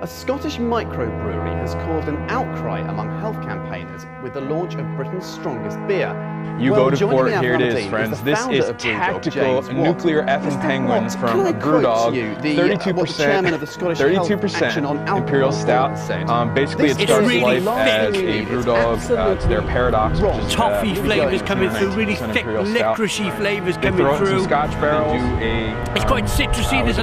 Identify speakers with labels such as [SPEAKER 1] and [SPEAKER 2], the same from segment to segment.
[SPEAKER 1] A Scottish microbrewery has caused an outcry among health campaigners with the launch of Britain's strongest beer.
[SPEAKER 2] You voted for it, here it is,
[SPEAKER 1] team
[SPEAKER 2] friends. This is
[SPEAKER 1] Brewdog,
[SPEAKER 2] tactical
[SPEAKER 1] James
[SPEAKER 2] nuclear
[SPEAKER 1] Watt.
[SPEAKER 2] effing penguins from
[SPEAKER 1] Can I
[SPEAKER 2] Brewdog.
[SPEAKER 1] quote you, the
[SPEAKER 2] 32% Imperial Stout. Basically, it
[SPEAKER 1] This
[SPEAKER 2] starts
[SPEAKER 1] is really
[SPEAKER 2] life as a
[SPEAKER 1] it's
[SPEAKER 2] Brewdog to their paradox, which is
[SPEAKER 3] toffee flavours coming through, really thick, licoricey flavours coming through.
[SPEAKER 2] Some Scotch barrels.
[SPEAKER 3] It's quite citrusy. There's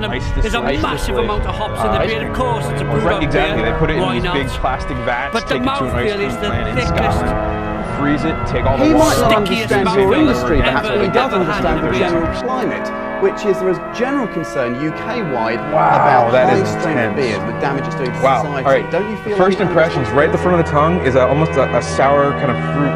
[SPEAKER 3] a massive amount of hops in the beer. Of course, it's a Brewdog
[SPEAKER 2] exactly.
[SPEAKER 3] beer.
[SPEAKER 2] They put it in
[SPEAKER 3] Why
[SPEAKER 2] these
[SPEAKER 3] not?
[SPEAKER 2] big plastic vats.
[SPEAKER 3] But the
[SPEAKER 2] take it to an ice
[SPEAKER 3] mouthfeel
[SPEAKER 2] cream
[SPEAKER 3] is the
[SPEAKER 2] plant in
[SPEAKER 3] thickest.
[SPEAKER 2] Scotland. Freeze it, take all the
[SPEAKER 1] He might
[SPEAKER 2] water.
[SPEAKER 1] not
[SPEAKER 3] Stickiest
[SPEAKER 1] understand your
[SPEAKER 3] mouthfeel
[SPEAKER 1] industry, perhaps, but he
[SPEAKER 3] ever
[SPEAKER 1] does
[SPEAKER 3] had
[SPEAKER 1] understand
[SPEAKER 3] in a
[SPEAKER 1] the
[SPEAKER 3] beer.
[SPEAKER 1] general climate, which is there is general concern UK-wide
[SPEAKER 2] Wow,
[SPEAKER 1] about
[SPEAKER 2] that
[SPEAKER 1] high
[SPEAKER 2] is
[SPEAKER 1] strength
[SPEAKER 2] intense.
[SPEAKER 1] beers with damages doing to
[SPEAKER 2] Wow.
[SPEAKER 1] society.
[SPEAKER 2] All right.
[SPEAKER 1] Don't you feel
[SPEAKER 2] First
[SPEAKER 1] like
[SPEAKER 2] impressions, right at the front of the tongue is almost a sour kind of fruit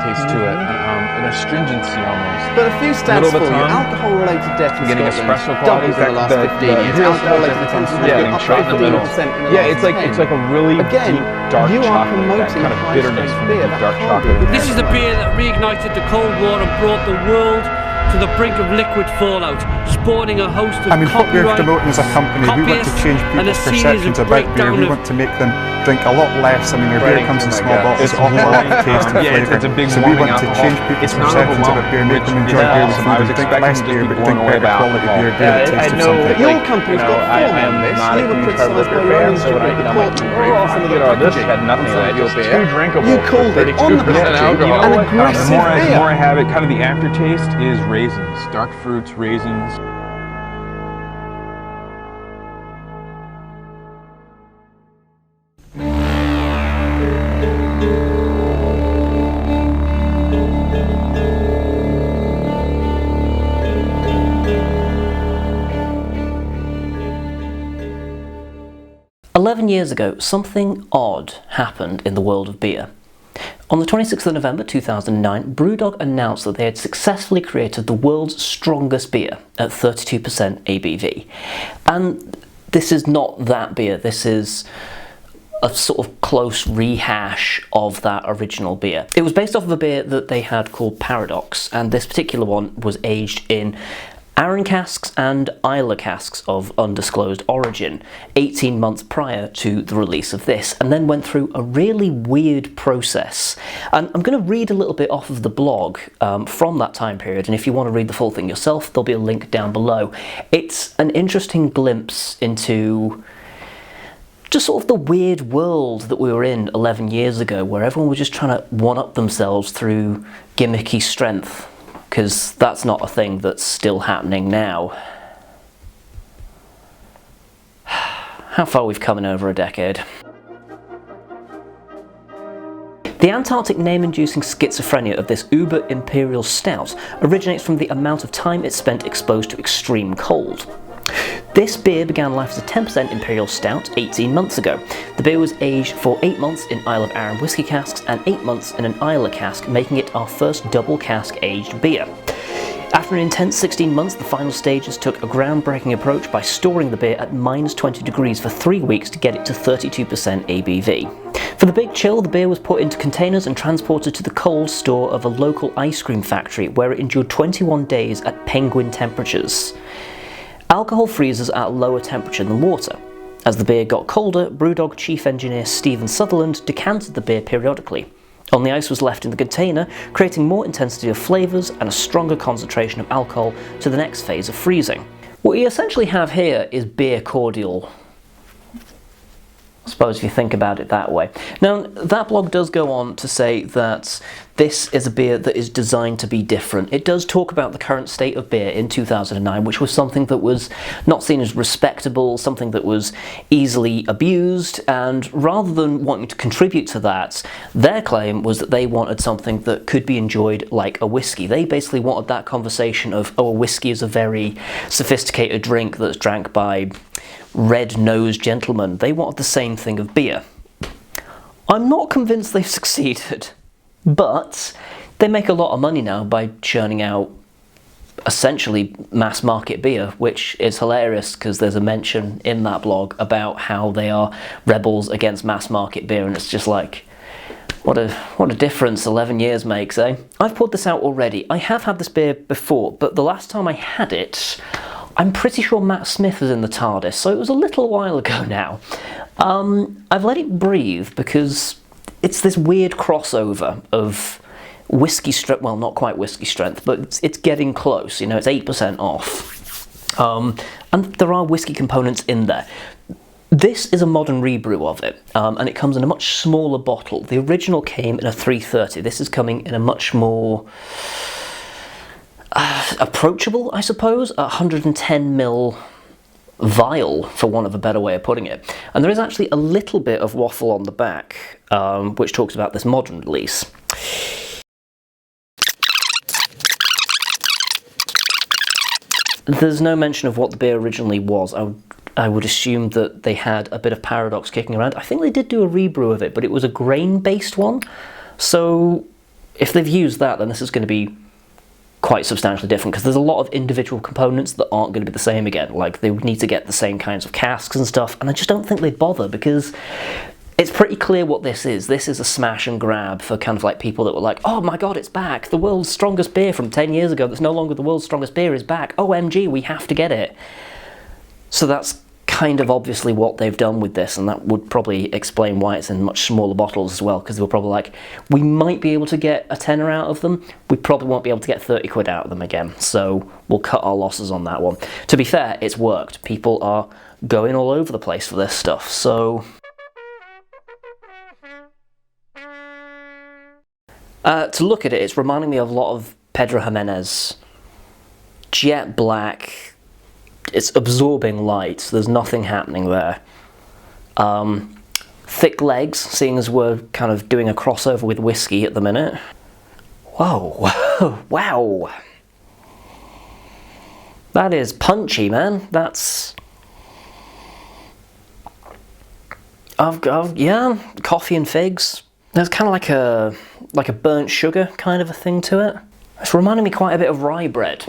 [SPEAKER 2] taste to it, an astringency almost.
[SPEAKER 1] But a few stats
[SPEAKER 2] Middle of
[SPEAKER 1] for
[SPEAKER 2] the
[SPEAKER 1] you.
[SPEAKER 2] tongue.
[SPEAKER 1] Alcohol-related deaths in
[SPEAKER 2] Getting
[SPEAKER 1] Scotland
[SPEAKER 2] espresso
[SPEAKER 1] doubled
[SPEAKER 2] qualities,
[SPEAKER 1] in the last 15 years.
[SPEAKER 2] Imperial
[SPEAKER 1] Alcohol-related
[SPEAKER 2] Stout,
[SPEAKER 1] deaths
[SPEAKER 2] yeah,
[SPEAKER 1] up
[SPEAKER 2] shot in the middle.
[SPEAKER 1] 15% in the
[SPEAKER 2] Yeah,
[SPEAKER 1] last 10.
[SPEAKER 2] it's like a really
[SPEAKER 1] Again,
[SPEAKER 2] deep dark
[SPEAKER 1] you are
[SPEAKER 2] chocolate, that
[SPEAKER 1] promoting
[SPEAKER 2] kind of
[SPEAKER 1] high
[SPEAKER 2] bitterness
[SPEAKER 1] strength
[SPEAKER 2] from the
[SPEAKER 1] beer.
[SPEAKER 2] deep
[SPEAKER 1] That
[SPEAKER 2] dark
[SPEAKER 1] can't
[SPEAKER 2] chocolate.
[SPEAKER 1] be
[SPEAKER 3] This is the beer that reignited the Cold War and brought the world to the brink of liquid fallout, spawning a host of
[SPEAKER 4] what we're
[SPEAKER 3] copyright,
[SPEAKER 4] promoting as a company, we want to change
[SPEAKER 3] and a
[SPEAKER 4] people's
[SPEAKER 3] series
[SPEAKER 4] perceptions
[SPEAKER 3] of
[SPEAKER 4] about beer.
[SPEAKER 3] breakdown
[SPEAKER 4] We
[SPEAKER 3] of
[SPEAKER 4] want to make them drink a lot less. I mean, our beer comes in small bottles, it offers a lot of taste and
[SPEAKER 2] Yeah,
[SPEAKER 4] flavour.
[SPEAKER 2] it's a big
[SPEAKER 4] So we
[SPEAKER 2] warming
[SPEAKER 4] want to
[SPEAKER 2] alcohol.
[SPEAKER 4] change people's
[SPEAKER 2] It's not
[SPEAKER 4] perceptions about
[SPEAKER 2] overwhelming,
[SPEAKER 4] beer, make
[SPEAKER 2] which
[SPEAKER 4] them
[SPEAKER 2] is
[SPEAKER 4] enjoy beer with
[SPEAKER 2] awesome. I
[SPEAKER 4] food,
[SPEAKER 2] was
[SPEAKER 4] and drink
[SPEAKER 2] expecting
[SPEAKER 4] less
[SPEAKER 2] to just
[SPEAKER 4] beer,
[SPEAKER 2] be
[SPEAKER 4] but
[SPEAKER 2] blown
[SPEAKER 4] drink
[SPEAKER 2] away
[SPEAKER 4] better
[SPEAKER 2] by
[SPEAKER 4] quality
[SPEAKER 2] alcohol.
[SPEAKER 4] beer, beer that
[SPEAKER 2] I
[SPEAKER 4] tastes of
[SPEAKER 2] know,
[SPEAKER 4] something.
[SPEAKER 1] Your company's got
[SPEAKER 2] I
[SPEAKER 1] form
[SPEAKER 2] am
[SPEAKER 1] on this.
[SPEAKER 2] not a
[SPEAKER 1] You were
[SPEAKER 2] huge
[SPEAKER 1] criticised
[SPEAKER 2] hard
[SPEAKER 1] by
[SPEAKER 2] liquor fan,
[SPEAKER 1] Rolling
[SPEAKER 2] so when I
[SPEAKER 1] Stone
[SPEAKER 2] get on my
[SPEAKER 1] report
[SPEAKER 2] break,
[SPEAKER 1] on some of the
[SPEAKER 2] this
[SPEAKER 1] packaging
[SPEAKER 2] had nothing
[SPEAKER 1] on
[SPEAKER 2] in it.
[SPEAKER 1] your
[SPEAKER 2] It's
[SPEAKER 1] beer.
[SPEAKER 2] too drinkable.
[SPEAKER 1] You called it on the
[SPEAKER 2] 32%
[SPEAKER 1] packaging
[SPEAKER 2] alcohol.
[SPEAKER 1] an
[SPEAKER 2] The
[SPEAKER 1] aggressive
[SPEAKER 2] more
[SPEAKER 1] beer.
[SPEAKER 2] I have it, kind of the aftertaste is raisins, dark fruits, raisins.
[SPEAKER 5] "11 years ago, something odd happened in the world of beer. On the 26th of November 2009, Brewdog announced that they had successfully created the world's strongest beer at 32% ABV. And this is not that beer, this is a sort of close rehash of that original beer. It was based off of a beer that they had called Paradox, and this particular one was aged in Arran casks and Islay casks of undisclosed origin 18 months prior to the release of this, and then went through a really weird process. And I'm going to read a little bit off of the blog from that time period, and if you want to read the full thing yourself, there'll be a link down below. It's an interesting glimpse into just sort of the weird world that we were in 11 years ago, where everyone was just trying to one-up themselves through gimmicky strength, because that's not a thing that's still happening now. How far we've come in over a decade. The Antarctic name-inducing schizophrenia of this uber imperial stout originates from the amount of time it spent exposed to extreme cold. This beer began life as a 10% Imperial Stout 18 months ago. The beer was aged for 8 months in Isle of Arran whiskey casks and 8 months in an Islay cask, making it our first double cask aged beer. After an intense 16 months, the final stages took a groundbreaking approach by storing the beer at -20 degrees for 3 weeks to get it to 32% ABV. For the big chill, the beer was put into containers and transported to the cold store of a local ice cream factory, where it endured 21 days at penguin temperatures. Alcohol freezes at a lower temperature than water. As the beer got colder, Brewdog chief engineer Stephen Sutherland decanted the beer periodically. Only ice was left in the container, creating more intensity of flavours and a stronger concentration of alcohol to the next phase of freezing. What you essentially have here is beer cordial, I suppose if you think about it that way. Now, that blog does go on to say that this is a beer that is designed to be different. It does talk about the current state of beer in 2009, which was something that was not seen as respectable, something that was easily abused, and rather than wanting to contribute to that, their claim was that they wanted something that could be enjoyed like a whiskey. They basically wanted that conversation of, oh, a whiskey is a very sophisticated drink that's drank by red-nosed gentlemen. They wanted the same thing of beer. I'm not convinced they've succeeded, but they make a lot of money now by churning out essentially mass market beer, which is hilarious because there's a mention in that blog about how they are rebels against mass market beer, and it's just like, what a difference 11 years makes, eh? I've poured this out already. I have had this beer before, but the last time I had it, I'm pretty sure Matt Smith was in the TARDIS, so it was a little while ago now. I've let it breathe because it's this weird crossover of whiskey strength, well, not quite whiskey strength, but it's getting close, you know, it's 8% off. And there are whiskey components in there. This is a modern rebrew of it, and it comes in a much smaller bottle. The original came in a 330. This is coming in a much more approachable, I suppose, 110ml vial, for want of a better way of putting it. And there is actually a little bit of waffle on the back, which talks about this modern release. There's no mention of what the beer originally was. I would assume that they had a bit of Paradox kicking around. I think they did do a rebrew of it, but it was a grain-based one. So if they've used that, then this is going to be quite substantially different, because there's a lot of individual components that aren't going to be the same again. Like, they would need to get the same kinds of casks and stuff, and I just don't think they'd bother, because it's pretty clear what this is. This is a smash and grab for kind of like people that were like, oh my god, it's back! The world's strongest beer from 10 years ago that's no longer the world's strongest beer is back. OMG, we have to get it. So that's kind of obviously what they've done with this, and that would probably explain why it's in much smaller bottles as well, because they were probably like, we might be able to get a tenner out of them, we probably won't be able to get 30 quid out of them again, so we'll cut our losses on that one. To be fair, it's worked. People are going all over the place for this stuff, so... to look at it, it's reminding me of a lot of Pedro Jimenez. Jet black, it's absorbing light, there's nothing happening there. Thick legs, seeing as we're kind of doing a crossover with whiskey at the minute. Whoa, wow. That is punchy, man. That's... yeah, coffee and figs. There's kind of like a burnt sugar kind of a thing to it. It's reminding me quite a bit of rye bread.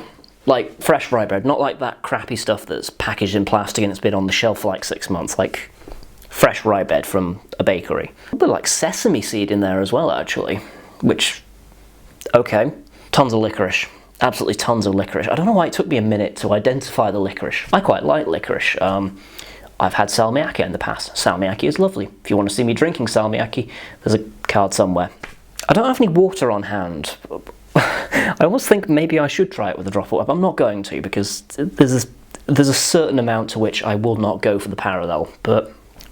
[SPEAKER 5] Like fresh rye bread, not like that crappy stuff that's packaged in plastic and it's been on the shelf for like 6 months. Like fresh rye bread from a bakery. A bit like sesame seed in there as well, actually. Which, okay. Tons of licorice. Absolutely tons of licorice. I don't know why it took me a minute to identify the licorice. I quite like licorice. I've had salmiakki in the past. Salmiakki is lovely. If you want to see me drinking salmiakki, there's a card somewhere. I don't have any water on hand. I almost think maybe I should try it with a drop of water, but I'm not going to, because there's a certain amount to which I will not go for the parallel. But,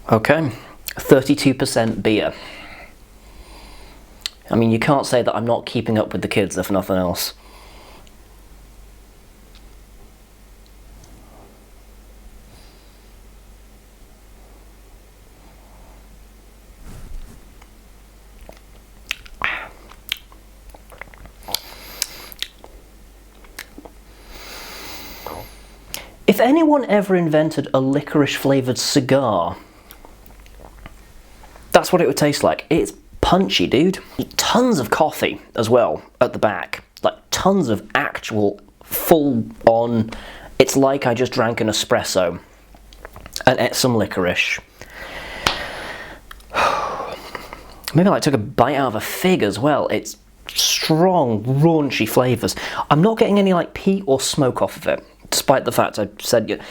[SPEAKER 5] okay. 32% beer. I mean, you can't say that I'm not keeping up with the kids, if nothing else. If anyone ever invented a licorice-flavoured cigar, that's what it would taste like. It's punchy, dude. Tons of coffee as well at the back. Like, tons of actual full-on... It's like I just drank an espresso and ate some licorice. Maybe I took a bite out of a fig as well. It's strong, raunchy flavours. I'm not getting any like peat or smoke off of it, despite the fact I said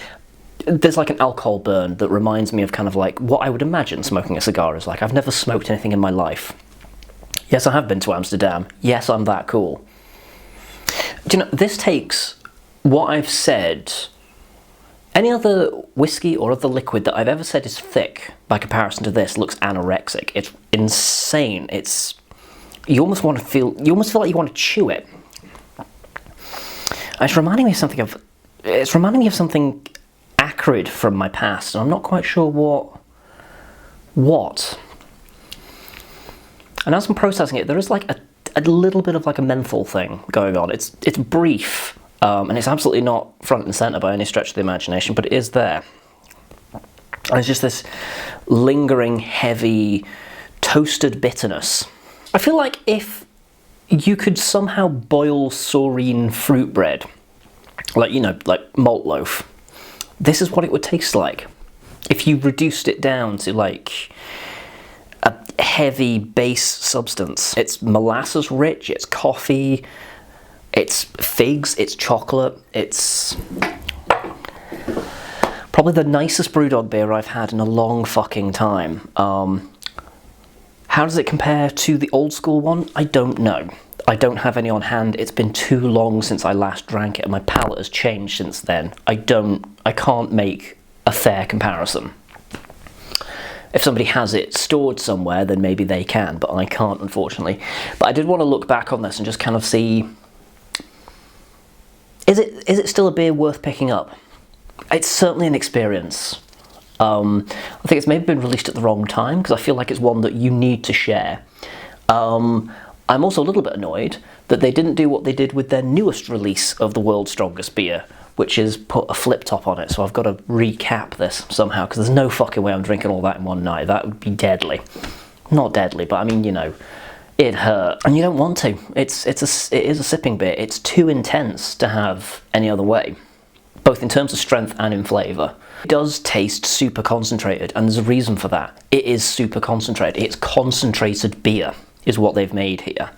[SPEAKER 5] there's like an alcohol burn that reminds me of kind of like what I would imagine smoking a cigar is like. I've never smoked anything in my life. Yes, I have been to Amsterdam. Yes, I'm that cool. Do you know, this takes what I've said. Any other whiskey or other liquid that I've ever said is thick by comparison to this looks anorexic. It's insane. It's... You almost feel like you want to chew it. It's reminding me of something acrid from my past, and I'm not quite sure what. And as I'm processing it, there is like a little bit of like a menthol thing going on. It's brief, and it's absolutely not front and center by any stretch of the imagination, but it is there. And it's just this lingering, heavy, toasted bitterness. I feel like if you could somehow boil saurine fruit bread, like, you know, like malt loaf, this is what it would taste like. If you reduced it down to like a heavy base substance. It's molasses rich, it's coffee, it's figs, it's chocolate, it's Probably the nicest Brewdog beer I've had in a long fucking time. How does it compare to the old school one? I don't know. I don't have any on hand. It's been too long since I last drank it, and my palate has changed since then. I can't make a fair comparison. If somebody has it stored somewhere, then maybe they can, but I can't, unfortunately. But I did want to look back on this and just kind of see, is it still a beer worth picking up? It's certainly an experience. I think it's maybe been released at the wrong time, because I feel like it's one that you need to share. I'm also a little bit annoyed that they didn't do what they did with their newest release of the world's strongest beer, which is put a flip top on it. So I've got to recap this somehow, because there's no fucking way I'm drinking all that in one night. That would be deadly. Not deadly, but I mean, you know, it'd hurt. And you don't want to. It is a sipping beer. It's too intense to have any other way, both in terms of strength and in flavour. It does taste super concentrated, and there's a reason for that. It is super concentrated. It's concentrated beer is what they've made here.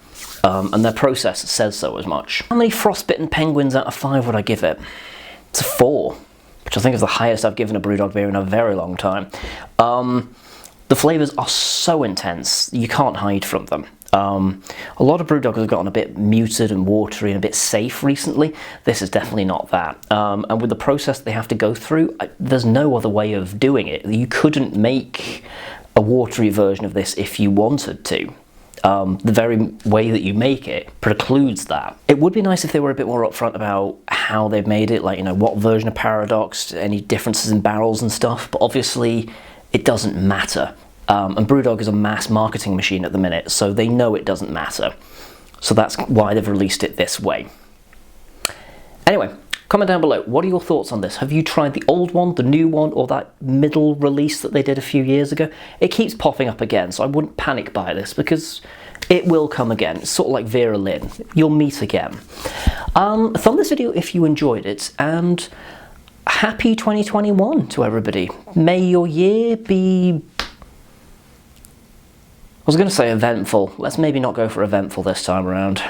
[SPEAKER 5] And their process says so as much. How many frostbitten penguins out of 5 would I give it? It's a 4, which I think is the highest I've given a Brewdog beer in a very long time. The flavours are so intense, you can't hide from them. A lot of Brewdogs have gotten a bit muted and watery and a bit safe recently. This is definitely not that. And with the process they have to go through, there's no other way of doing it. You couldn't make a watery version of this if you wanted to. The very way that you make it precludes that. It would be nice if they were a bit more upfront about how they've made it, like, you know, what version of Paradox, any differences in barrels and stuff, but obviously it doesn't matter. And Brewdog is a mass marketing machine at the minute, so they know it doesn't matter. So that's why they've released it this way. Anyway, comment down below, what are your thoughts on this? Have you tried the old one, the new one, or that middle release that they did a few years ago? It keeps popping up again, so I wouldn't panic by this, because it will come again. It's sort of like Vera Lynn. You'll meet again. Thumb this video if you enjoyed it, and happy 2021 to everybody. May your year be... I was going to say eventful. Let's maybe not go for eventful this time around.